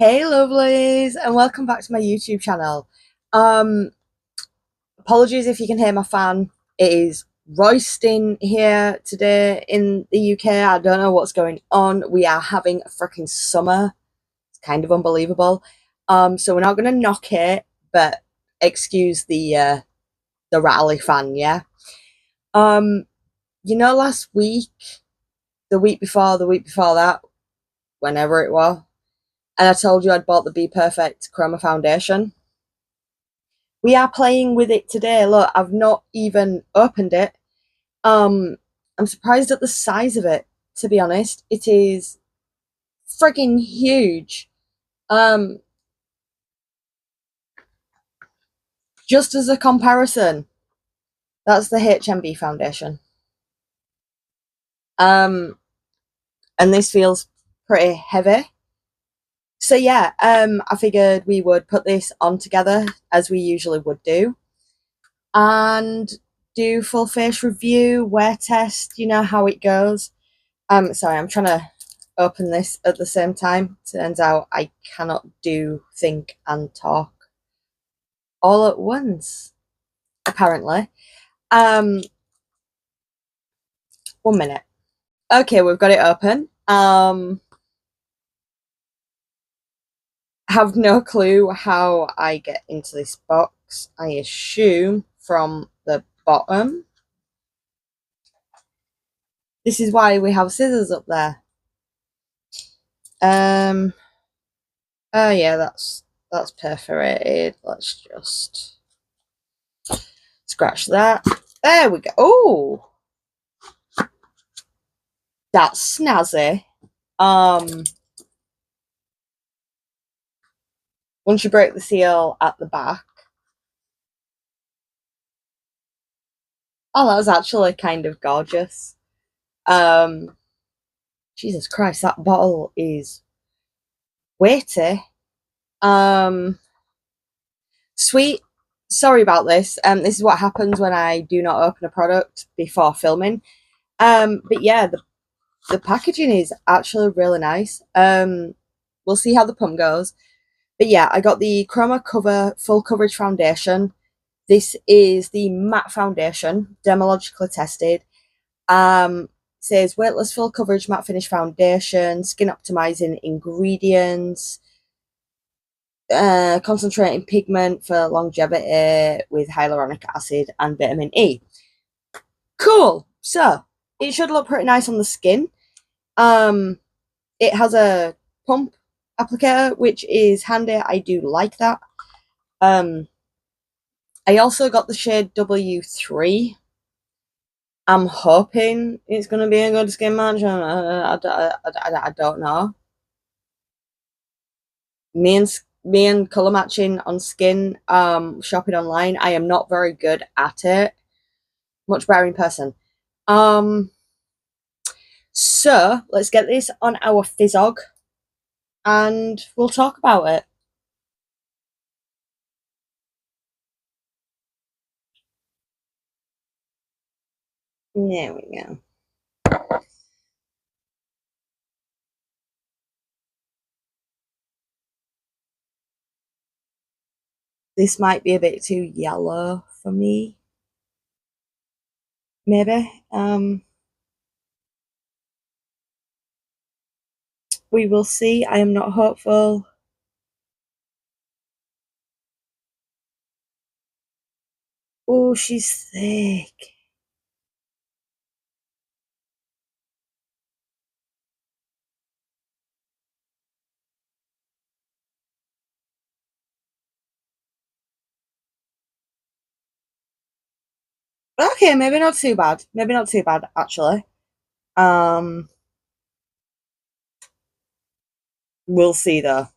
Hey lovelies, and welcome back to my YouTube channel. Um, Apologies if you can hear my fan. It is roasting here today in the UK. I don't know what's going on. We are having a freaking summer. It's kind of unbelievable. So we're not gonna knock it, but excuse the rally fan, yeah. Um, last week, the week before that, whenever it was, and I told you I'd bought the BPerfect Chroma foundation. We are playing with it today. Look, I've not even opened it. Um, I'm surprised at the size of it, to be honest. It is frigging huge. Um, just as a comparison, that's the HMB foundation. Um, and this feels pretty heavy. So yeah, I figured we would put this on together as we usually would do, and do full face review, wear test, you know how it goes. Sorry, I'm trying to open this at the same time. Turns out I cannot do think and talk all at once, apparently. Um, 1 minute. Okay, we've got it open. Have no clue how I get into this box. I assume from the bottom. This is why we have scissors up there. Oh yeah, that's perforated. Let's just scratch that. There we go. Oh, that's snazzy. Um, Once you break the seal at the back. Oh, that was actually kind of gorgeous. Um, Jesus Christ, that bottle is weighty. Um, Sweet. Sorry about this. This is what happens when I do not open a product before filming. But yeah, the packaging is actually really nice. We'll see how the pump goes. But yeah, I got the Chroma Cover Full Coverage Foundation. This is the matte foundation, dermologically tested. Says weightless full coverage matte finish foundation, skin optimizing ingredients, concentrating pigment for longevity with hyaluronic acid and vitamin E. Cool. So it should look pretty nice on the skin. Um, it has a pump applicator, which is handy. I do like that. I also got the shade W3. I'm hoping it's going to be a good skin match. I don't know. Me and color matching on skin, shopping online. I am not very good at it. Much better in person. Um, so let's get this on our Fizzog, and we'll talk about it. There we go. This might be a bit too yellow for me. Maybe. We will see. I am not hopeful. Oh, she's thick. Okay, maybe not too bad. Maybe not too bad, actually. Um, we'll see though.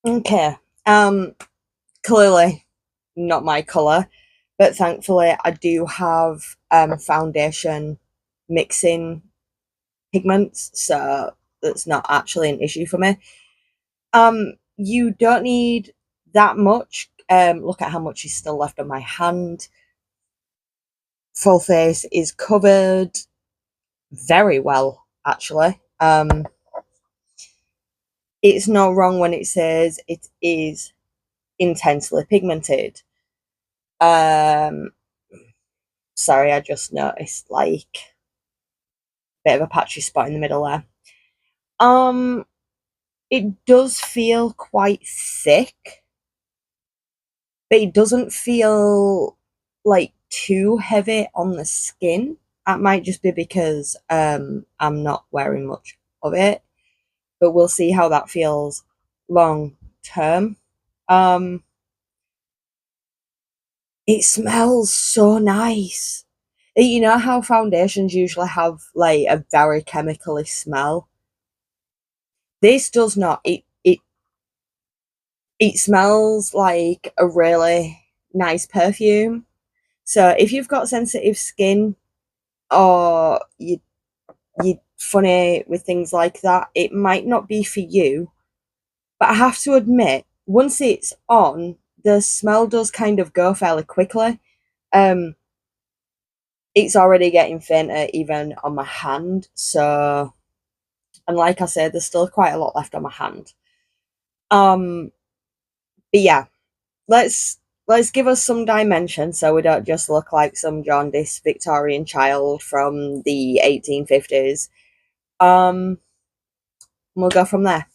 Okay. Clearly not my colour, but thankfully I do have foundation mixing pigments, so that's not actually an issue for me. You don't need that much. Look at how much is still left on my hand. Full face is covered very well, actually. It's not wrong when it says it is intensely pigmented. Um, Sorry, I just noticed like a bit of a patchy spot in the middle there. Um, it does feel quite thick, but it doesn't feel like too heavy on the skin. That might just be because I'm not wearing much of it, but we'll see how that feels long term. Um, it smells so nice. You know how foundations usually have like a very chemically smell? This does not. It smells like a really nice perfume. So if you've got sensitive skin or you're funny with things like that, it might not be for you. But I have to admit, once it's on, the smell does kind of go fairly quickly. Um, it's already getting fainter even on my hand. So, and like I said, there's still quite a lot left on my hand. Um, but yeah, let's let's give us some dimension so we don't just look like some jaundiced Victorian child from the 1850s. Um, we'll go from there.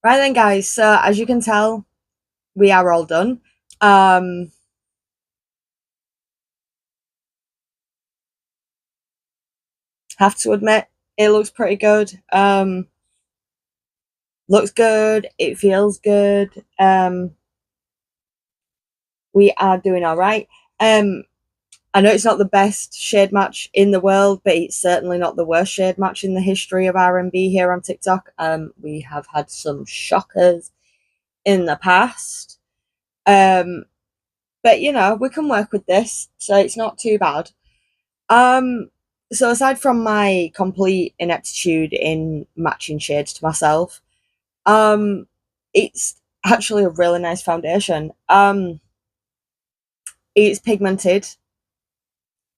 Right then, guys, so as you can tell, we are all done. Um, have to admit, it looks pretty good. Looks good, it feels good. We are doing all right. I know it's not the best shade match in the world, but it's certainly not the worst shade match in the history of R&B here on TikTok. We have had some shockers in the past. Um, but you know, we can work with this, so it's not too bad. Um, so aside from my complete ineptitude in matching shades to myself, um, it's actually a really nice foundation. It's pigmented.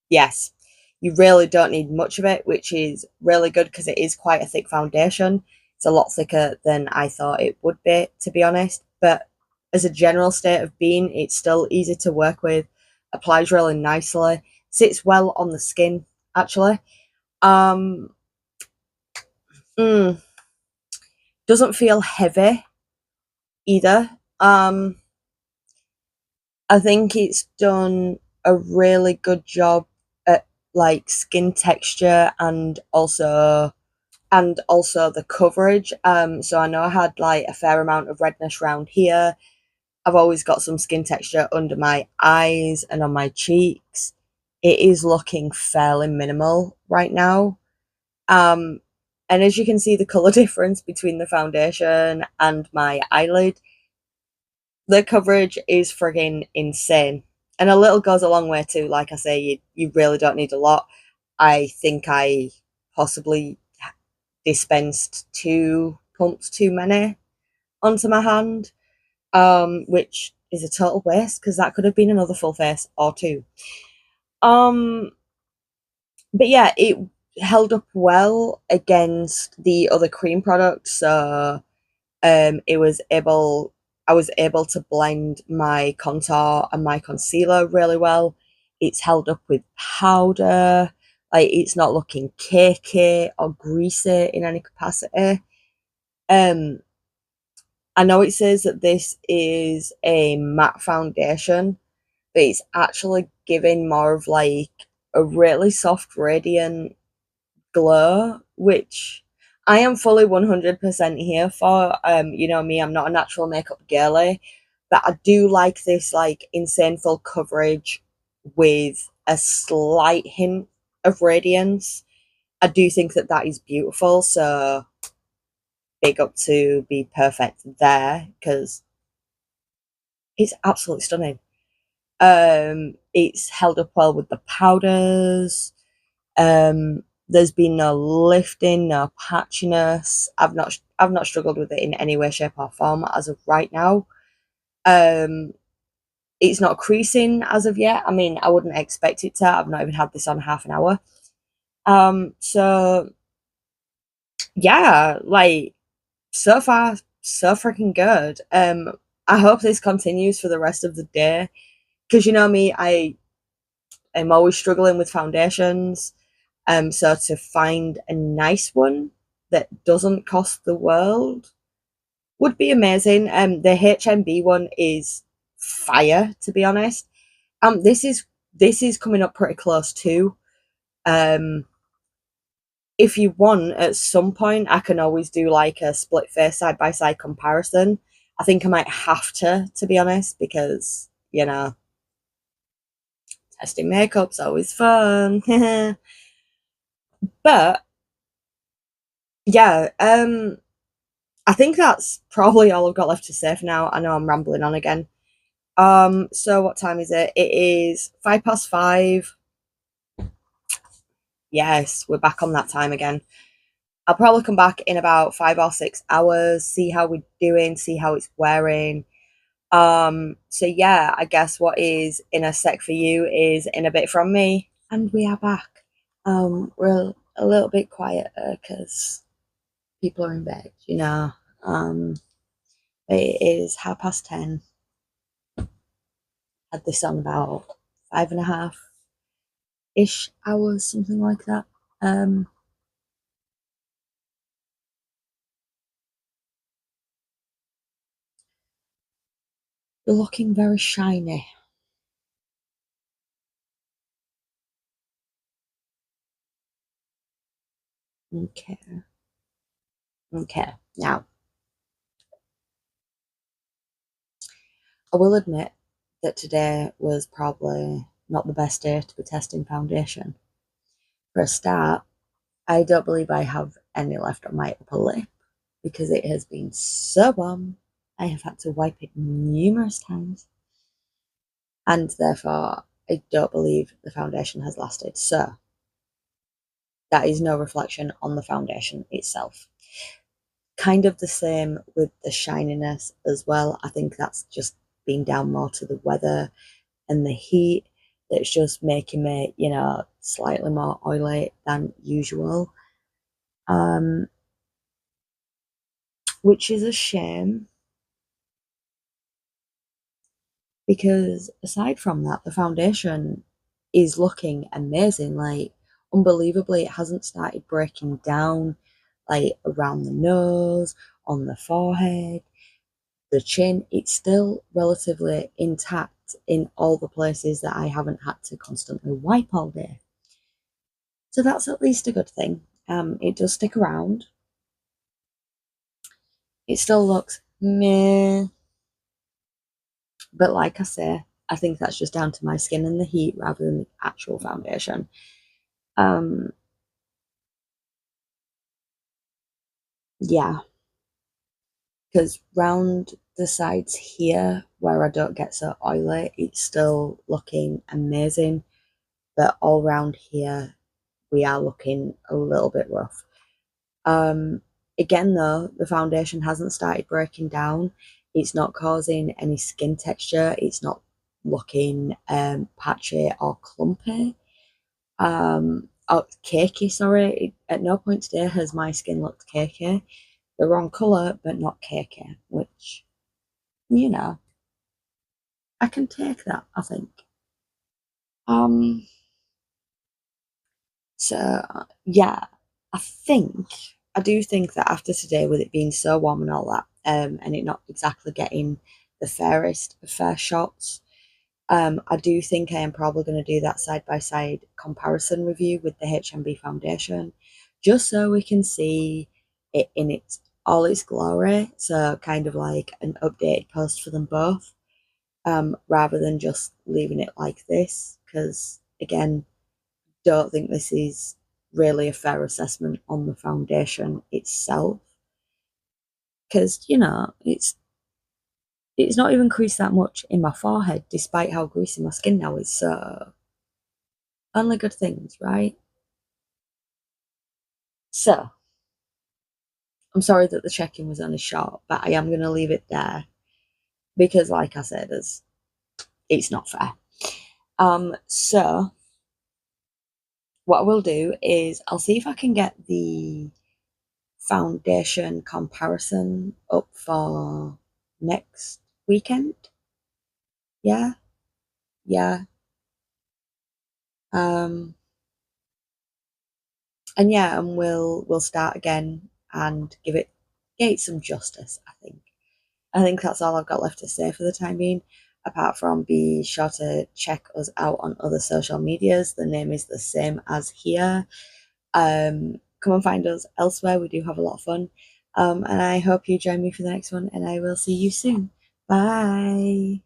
Yes, you really don't need much of it, which is really good because it is quite a thick foundation. It's a lot thicker than I thought it would be, to be honest. But as a general state of being, it's still easy to work with, applies really nicely, sits well on the skin, actually. Um, mm, doesn't feel heavy either. I think it's done a really good job at like skin texture and also the coverage. So I know I had like a fair amount of redness around here. I've always got some skin texture under my eyes and on my cheeks. It is looking fairly minimal right now. Um, and as you can see, the color difference between the foundation and my eyelid, the coverage is frigging insane. And a little goes a long way too. Like I say, you really don't need a lot. I think I possibly dispensed 2 pumps too many onto my hand, which is a total waste because that could have been another full face or two. Um, but yeah, it held up well against the other cream products, so it was able I was able to blend my contour and my concealer really well. It's held up with powder, like it's not looking cakey or greasy in any capacity. Um, I know it says that this is a matte foundation, but it's actually giving more of like a really soft, radiant glow, which I am fully 100% here for. You know me, I'm not a natural makeup girly, but I do like this like insane full coverage with a slight hint of radiance. I do think that that is beautiful, so big up to BPerfect there because it's absolutely stunning. It's held up well with the powders. There's been no lifting, no patchiness. I've not struggled with it in any way, shape, or form as of right now. Um, it's not creasing as of yet. I mean, I wouldn't expect it to. I've not even had this on half an hour. So yeah, like so far, so freaking good. I hope this continues for the rest of the day because you know me, I am always struggling with foundations. So to find a nice one that doesn't cost the world would be amazing. The HMB one is fire, to be honest. This is coming up pretty close too. Um, if you want, at some point, I can always do like a split face side by side comparison. I think I might have to be honest, because you know, testing makeup's always fun. But yeah, I think that's probably all I've got left to say for now. I know I'm rambling on again. So what time is it? It is 5 past 5. Yes, we're back on that time again. I'll probably come back in about 5 or 6 hours, see how we're doing, see how it's wearing. So yeah, I guess what is in a sec for you is in a bit from me. And we are back. We're a little bit quieter because people are in bed, you know. It is 10:30. Had this on about 5.5-ish hours, something like that. Um, You're looking very shiny. Okay. Okay. Now, I will admit that today was probably not the best day to be testing foundation. For a start, I don't believe I have any left on my upper lip because it has been so warm. I have had to wipe it numerous times, and therefore, I don't believe the foundation has lasted. So, that is no reflection on the foundation itself. Kind of the same with the shininess as well. I think that's just been down more to the weather and the heat that's just making me, slightly more oily than usual. Which is a shame because aside from that, the foundation is looking amazing. Like, unbelievably, it hasn't started breaking down, like around the nose, on the forehead, the chin. It's still relatively intact in all the places that I haven't had to constantly wipe all day. So that's at least a good thing. It does stick around. It still looks meh, but like I say, I think that's just down to my skin and the heat rather than the actual foundation. Um, yeah, because round the sides here where I don't get so oily, it's still looking amazing. But all round here, we are looking a little bit rough. Um, Again, though, the foundation hasn't started breaking down. It's not causing any skin texture. It's not looking patchy or clumpy. Or cakey, sorry. At no point today has my skin looked cakey. The wrong colour, but not cakey, which, you know, I can take that, I think. Um, yeah, I do think that after today, with it being so warm and all that, and it not exactly getting the fairest of fair shots, I do think I am probably going to do that side by side comparison review with the HMB foundation, just so we can see it in its all its glory. So kind of like an updated post for them both, rather than just leaving it like this. Because again, don't think this is really a fair assessment on the foundation itself. Because it's not even creased that much in my forehead, despite how greasy my skin now is. So only good things, right? So I'm sorry that the check-in was only short, but I am going to leave it there because, like I said, it's not fair. So what I will do is I'll see if I can get the foundation comparison up for next weekend. Yeah, yeah. Um, and yeah, and we'll start again and give it some justice, I think. I think that's all I've got left to say for the time being, apart from be sure to check us out on other social medias. The name is the same as here. Come and find us elsewhere. We do have a lot of fun. And I hope you join me for the next one, and I will see you soon. Bye.